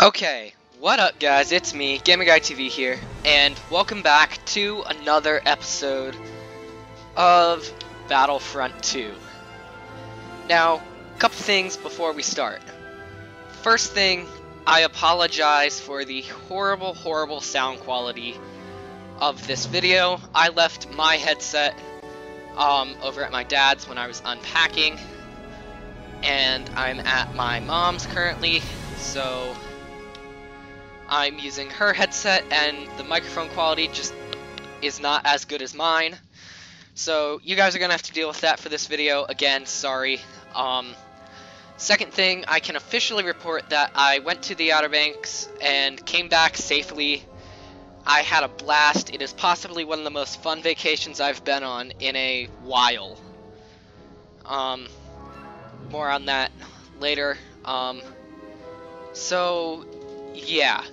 Okay, what up guys, it's me, GamerGuyTV here, and welcome back to another episode of Battlefront 2. Now, a couple things before we start. First thing, I apologize for the horrible sound quality of this video. I left my headset over at my dad's when I was unpacking, and I'm at my mom's currently, so I'm using her headset, and the microphone quality just is not as good as mine. So you guys are gonna have to deal with that for this video. Again, sorry. Second thing, I can officially report that I went to the Outer Banks and came back safely. I had a blast. It is possibly one of the most fun vacations I've been on in a while. More on that later. So yeah,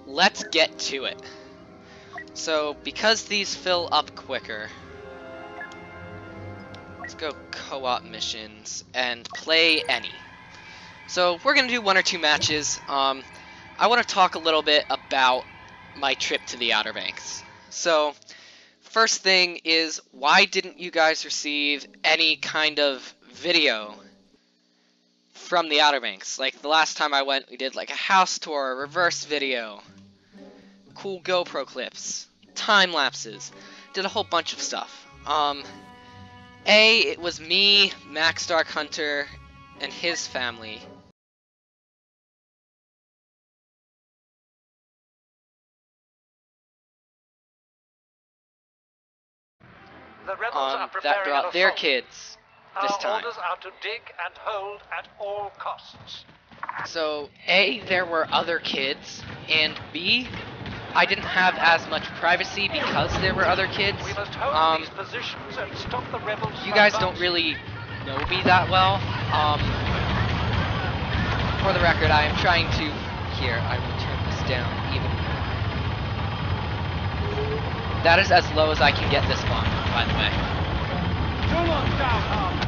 let's get to it. So, because these fill up quicker, let's go co-op missions and play any. So, we're gonna do one or two matches. I want to talk a little bit about my trip to the Outer Banks. So, first thing is, why didn't you guys receive any kind of video from the Outer Banks? Like, the last time I went, we did like a house tour, a reverse video, cool GoPro clips, time lapses, did a whole bunch of stuff. It was me, Max Dark Hunter, and his family. That brought their kids this time. Our orders are to dig and hold at all costs. So, A, there were other kids, and B, I didn't have as much privacy because there were other kids. We must hold these positions and stop the rebels. You guys don't really know me that well. For the record, I am trying to... Here, I will turn this down even more. That is as low as I can get this one, by the way. Come on down, Half-Life.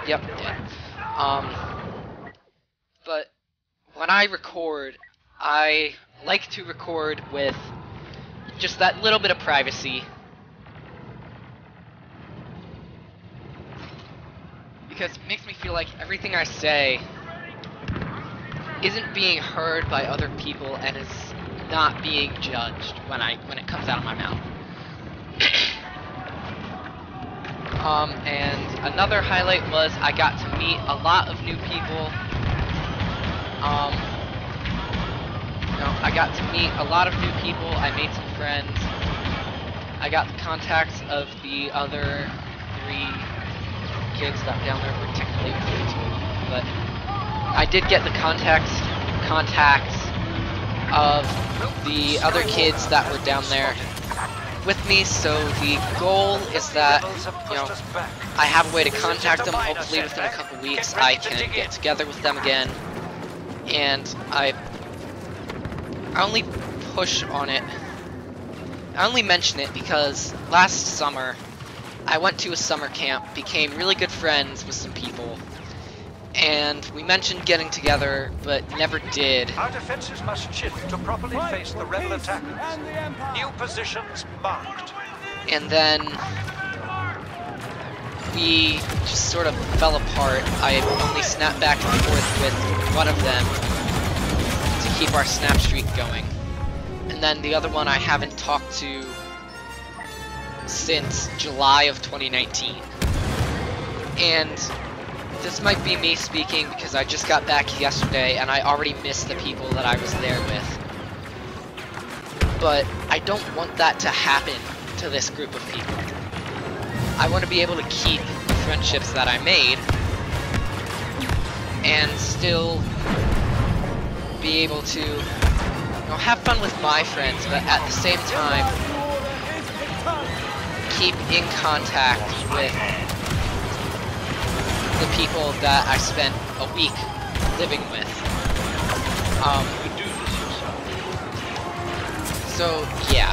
Yep, yeah. But when I record, I like to record with just that little bit of privacy. Because it makes me feel like everything I say isn't being heard by other people and is not being judged when it comes out of my mouth. And another highlight was I got to meet a lot of new people. I got to meet a lot of new people. I made some friends. I got the contacts of the other 3 kids that were down there. Were technically 2, but I did get the contacts of the other kids that were down there with me, so the goal is that, I have a way to contact them. Hopefully within a couple weeks I can get together with them again. And I only push on it, I only mention it because last summer I went to a summer camp, became really good friends with some people, and we mentioned getting together, but never did. Our defenses must shift to properly face the rebel attackers. New positions marked. And then we just sort of fell apart. I only snapped back and forth with one of them to keep our snap streak going. And then the other one I haven't talked to since July of 2019. And this might be me speaking because I just got back yesterday and I already missed the people that I was there with. But I don't want that to happen to this group of people. I want to be able to keep the friendships that I made and still be able to, have fun with my friends, but at the same time keep in contact with the people that I spent a week living with. So yeah.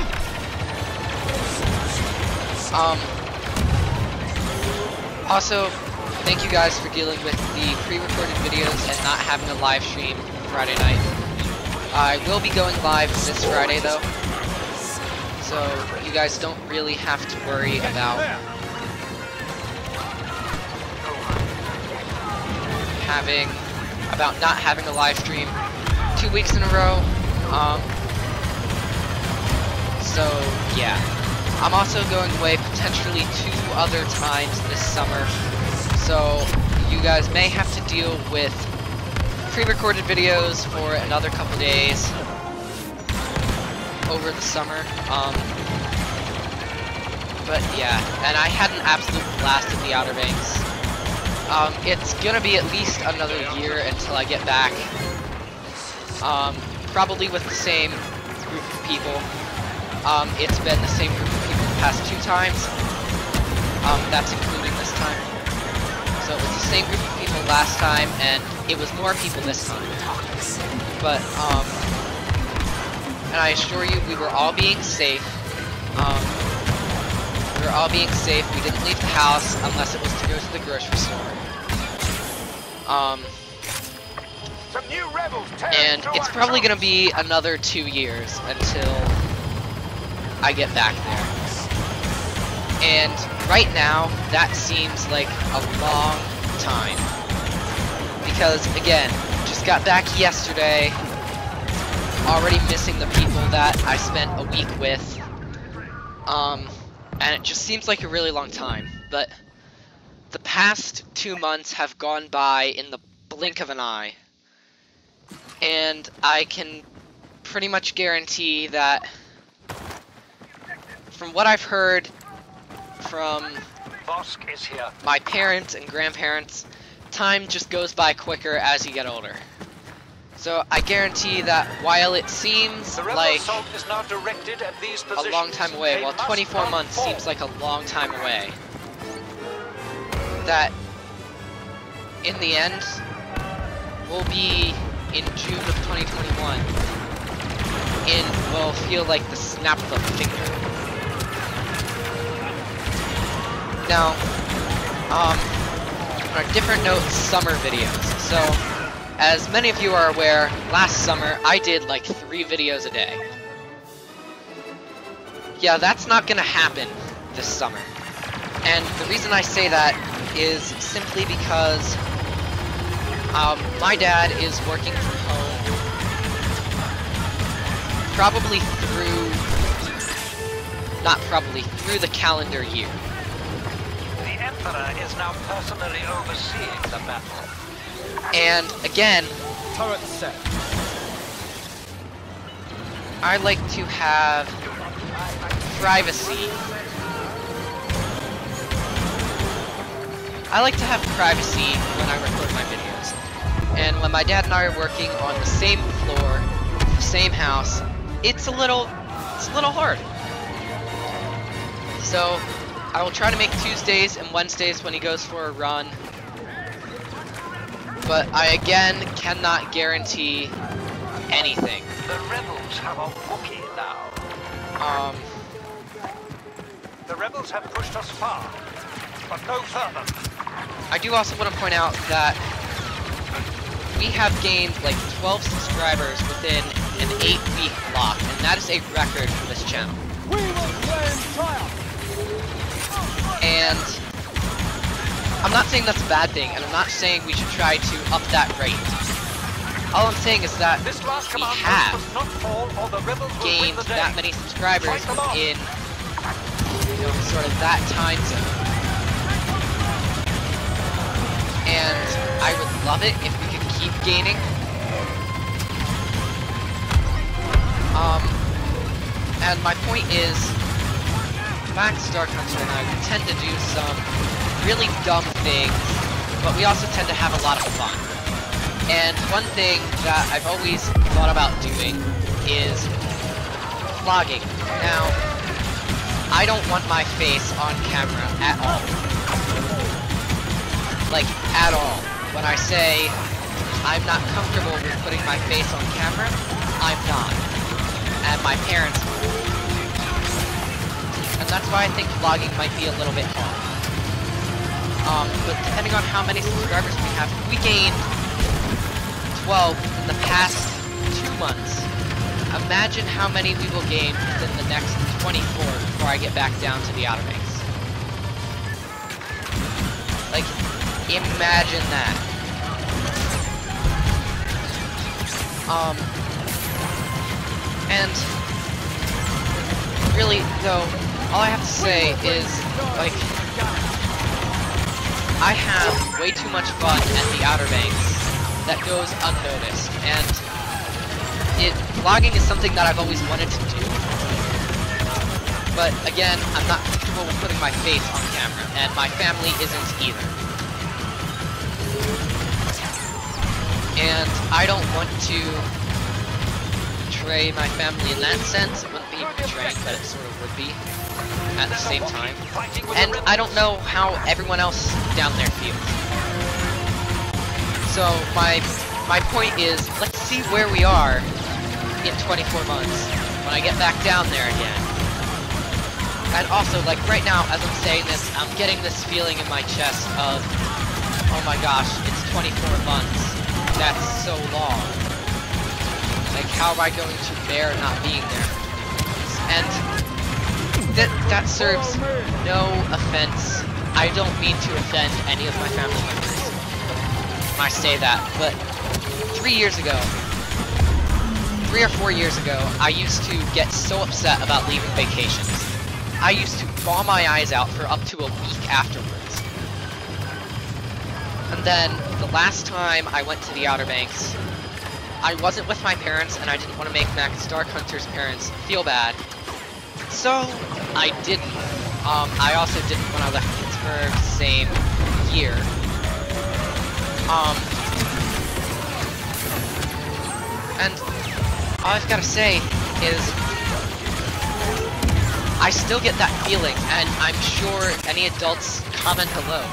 Also, thank you guys for dealing with the pre-recorded videos and not having a live stream Friday night. I will be going live this Friday though, so you guys don't really have to worry about not having a live stream 2 weeks in a row. So yeah, I'm also going away potentially 2 other times this summer, so you guys may have to deal with pre-recorded videos for another couple days over the summer. But yeah, and I had an absolute blast at the Outer Banks. It's gonna be at least another year until I get back. Probably with the same group of people. It's been the same group of people the past 2 times. That's including this time. So it was the same group of people last time, and it was more people this time. But, and I assure you, we were all being safe. We were all being safe. We didn't leave the house unless it was to go to the grocery store. And it's probably gonna be another 2 years until I get back there. And right now, that seems like a long time. Because again, just got back yesterday, already missing the people that I spent a week with. And it just seems like a really long time. But the past 2 months have gone by in the blink of an eye. And I can pretty much guarantee that, from what I've heard from my parents and grandparents, time just goes by quicker as you get older. So I guarantee that while it seems like a long time away, while 24 months seems like a long time away, that in the end, we'll be in June of 2021, and will feel like the snap of a finger. Now, on a different note, summer videos. So, as many of you are aware, last summer I did like 3 videos a day. Yeah, that's not gonna happen this summer. And the reason I say that is simply because my dad is working from home through the calendar year. The Emperor is now personally overseeing the battle. And again, turret set. I like to have privacy. I like to have privacy when I record my videos. And when my dad and I are working on the same floor, the same house, it's a little hard. So I will try to make Tuesdays and Wednesdays when he goes for a run. But I again cannot guarantee anything. The rebels have a Wookiee now. The rebels have pushed us far, but no further. I do also want to point out that we have gained like 12 subscribers within an 8-week block, and that is a record for this channel. We will claim triumph. And I'm not saying that's a bad thing, and I'm not saying we should try to up that rate. All I'm saying is that we have gained that many subscribers within, sort of that time zone. And I would love it if we could keep gaining. And my point is, back to Star Council and I, we tend to do some really dumb things, but we also tend to have a lot of fun. And one thing that I've always thought about doing is vlogging. Now, I don't want my face on camera at all. Like, at all. When I say I'm not comfortable with putting my face on camera, I'm not. And my parents won't. And that's why I think vlogging might be a little bit hard. But depending on how many subscribers we have, we gained 12 in the past 2 months. Imagine how many we will gain within the next 24 before I get back down to the Outer Banks. Like, imagine that. And really, though, all I have to say is, like, I have way too much fun at the Outer Banks that goes unnoticed, and vlogging is something that I've always wanted to do, but again, I'm not comfortable with putting my face on camera, and my family isn't either. And I don't want to betray my family in that sense. It wouldn't be betraying, but it sort of would be at the same time. And I don't know how everyone else down there feels. So my point is, let's see where we are in 24 months when I get back down there again. And also, like, right now, as I'm saying this, I'm getting this feeling in my chest of, oh my gosh, it's 24 months. That's so long. Like, how am I going to bear not being there? And that serves no offense. I don't mean to offend any of my family members when I say that, but 3 years ago, 3 or 4 years ago, I used to get so upset about leaving vacations. I used to bawl my eyes out for up to a week afterwards. And then, the last time I went to the Outer Banks, I wasn't with my parents, and I didn't want to make Max Dark Hunter's parents feel bad. So, I didn't. I also didn't when I left Pittsburgh the same year. And all I've got to say is, I still get that feeling, and I'm sure any adults comment below.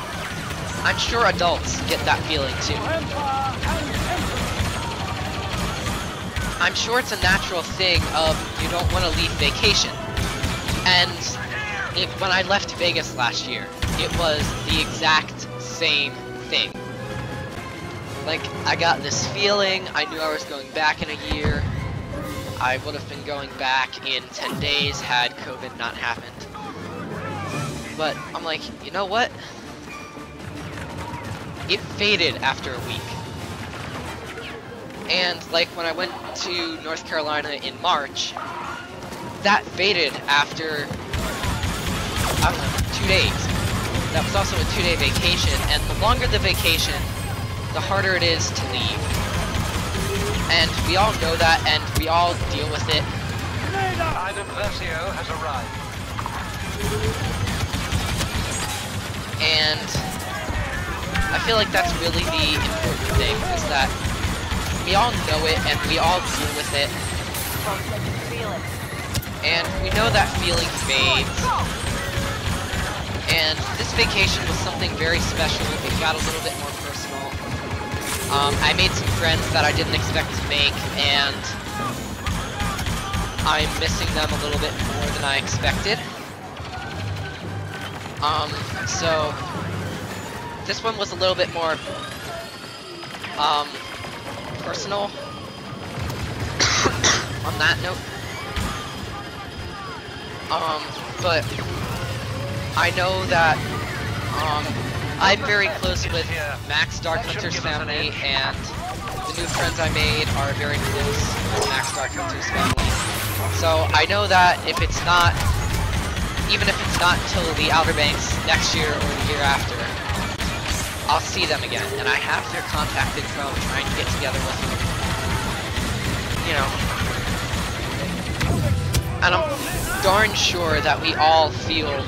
I'm sure adults get that feeling too. I'm sure it's a natural thing of you don't want to leave vacation. And when I left Vegas last year, it was the exact same thing. Like, I got this feeling, I knew I was going back in a year. I would have been going back in 10 days had COVID not happened. But I'm like, you know what? It faded after a week. And like when I went to North Carolina in March, that faded after, I don't know, 2 days. That was also a 2-day vacation, and the longer the vacation, the harder it is to leave. And we all know that, and we all deal with it. Item Versio has arrived. And I feel like that's really the important thing, is that we all know it, and we all deal with it. And we know that feeling fades. And this vacation was something very special. It got a little bit more personal. I made some friends that I didn't expect to make, and I'm missing them a little bit more than I expected. So this one was a little bit more personal on that note. But I know that I'm very close with Max Dark Hunter's family, and the new friends I made are very close with Max Dark Hunter's family. So I know that if it's not, even if it's not until the Outer Banks next year or the year after, I'll see them again, and I have their contact info. I'm trying to get together with them. You know. And I'm darn sure that we all feel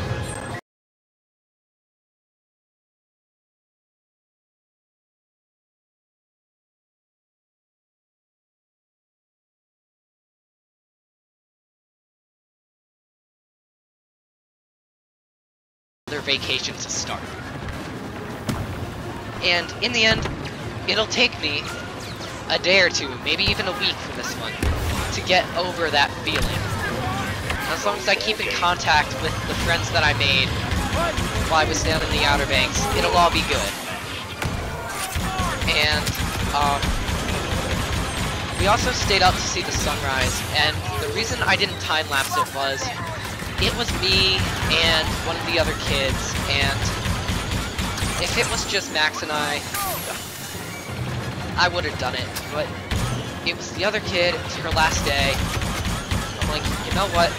their vacation to start. And in the end, it'll take me a day or two, maybe even a week for this one, to get over that feeling. As long as I keep in contact with the friends that I made, while I was down in the Outer Banks. It'll all be good. And, we also stayed up to see the sunrise, and the reason I didn't time-lapse it was me and one of the other kids, and if it was just Max and I would have done it, but it was the other kid, it was her last day. I'm like, you know what?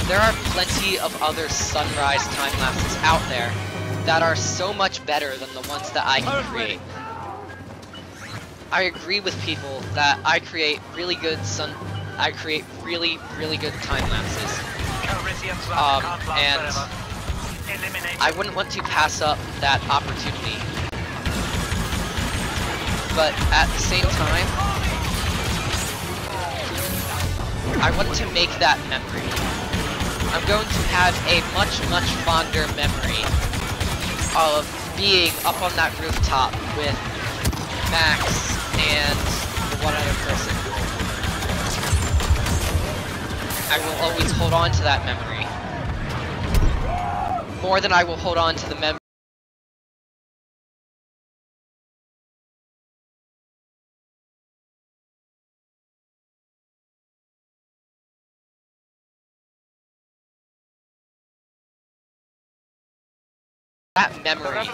There are plenty of other sunrise time-lapses out there that are so much better than the ones that I can create. I agree with people that I create really good really good time lapses. And I wouldn't want to pass up that opportunity. But at the same time, I want to make that memory. I'm going to have a much, much fonder memory of being up on that rooftop with Max and one other person. I will always hold on to that memory. More than I will hold on to the memory. That memory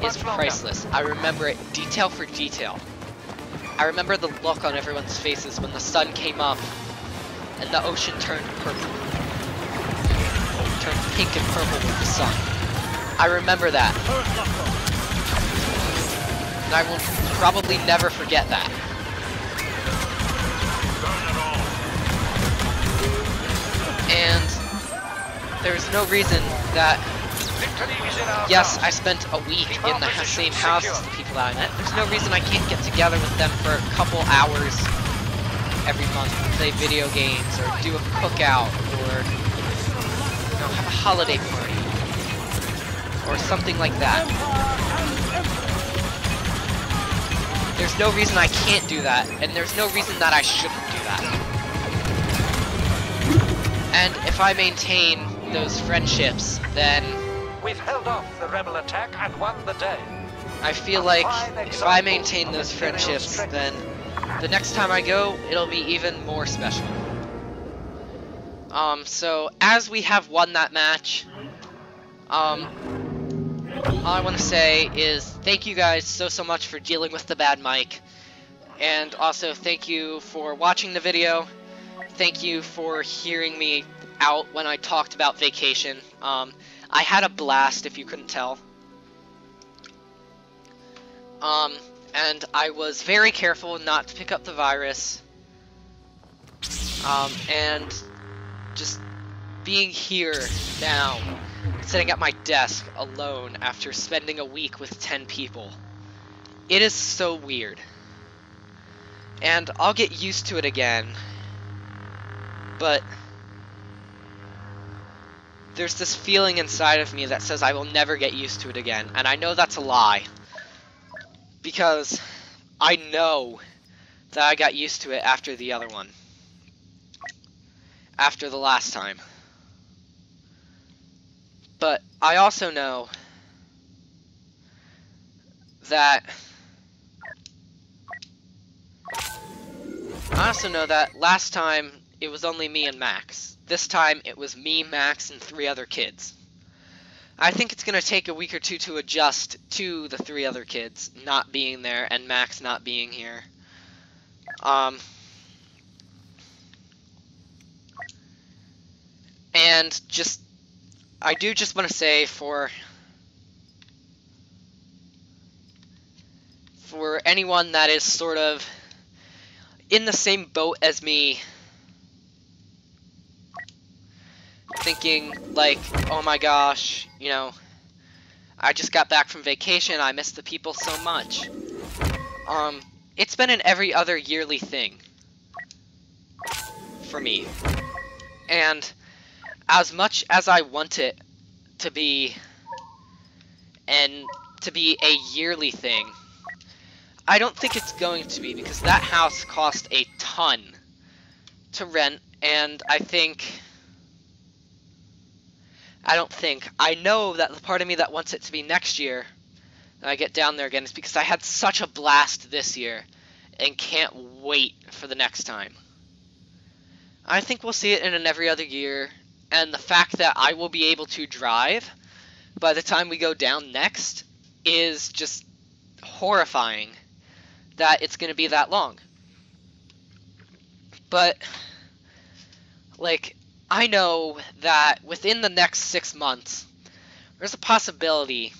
is priceless. I remember it detail for detail. I remember the look on everyone's faces when the sun came up and the ocean turned purple. Turned pink and purple with the sun. I remember that. And I will probably never forget that. And there's no reason that... Yes, I spent a week in the same house as the people that I met. There's no reason I can't get together with them for a couple hours every month and play video games, or do a cookout, or have a holiday party, or something like that. There's no reason I can't do that, and there's no reason that I shouldn't do that. And if I maintain those friendships, then we've held off the rebel attack and won the day. I feel like if I maintain those friendships, then the next time I go, it'll be even more special. So as we have won that match, all I want to say is thank you guys so much for dealing with the bad mic, and also thank you for watching the video. Thank you for hearing me out when I talked about vacation. I had a blast, if you couldn't tell. And I was very careful not to pick up the virus. And just being here now, sitting at my desk alone after spending a week with 10 people. It is so weird. And I'll get used to it again. But there's this feeling inside of me that says I will never get used to it again, and I know that's a lie, because I know that I got used to it after the other one, after the last time. But I also know that last time it was only me and Max. This time, it was me, Max, and 3 other kids. I think it's going to take a week or two to adjust to the 3 other kids not being there and Max not being here. And I do just want to say for anyone that is sort of in the same boat as me, thinking like, oh my gosh, you know, I just got back from vacation, I miss the people so much. It's been an every other yearly thing for me. And as much as I want it to be a yearly thing, I don't think it's going to be, because that house cost a ton to rent, and I think I don't think. I know that the part of me that wants it to be next year, and I get down there again, is because I had such a blast this year, and can't wait for the next time. I think we'll see it in an every other year, and the fact that I will be able to drive by the time we go down next is just horrifying that it's going to be that long. But, like, I know that within the next 6 months, there's a possibility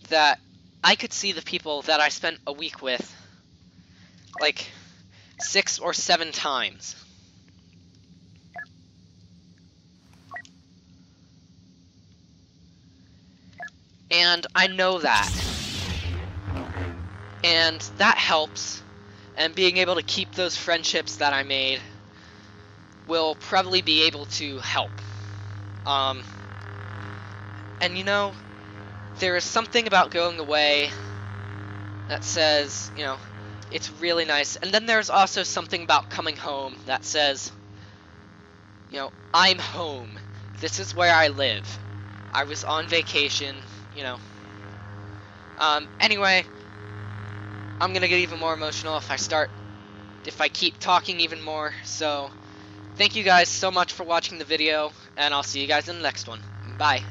that I could see the people that I spent a week with, like, 6 or 7 times. And I know that. And that helps. And being able to keep those friendships that I made will probably be able to help. And you know, there is something about going away that says, you know, it's really nice. And then there's also something about coming home that says, you know, I'm home. This is where I live. I was on vacation, you know. Anyway, I'm gonna get even more emotional if I keep talking even more. So, thank you guys so much for watching the video, and I'll see you guys in the next one. Bye.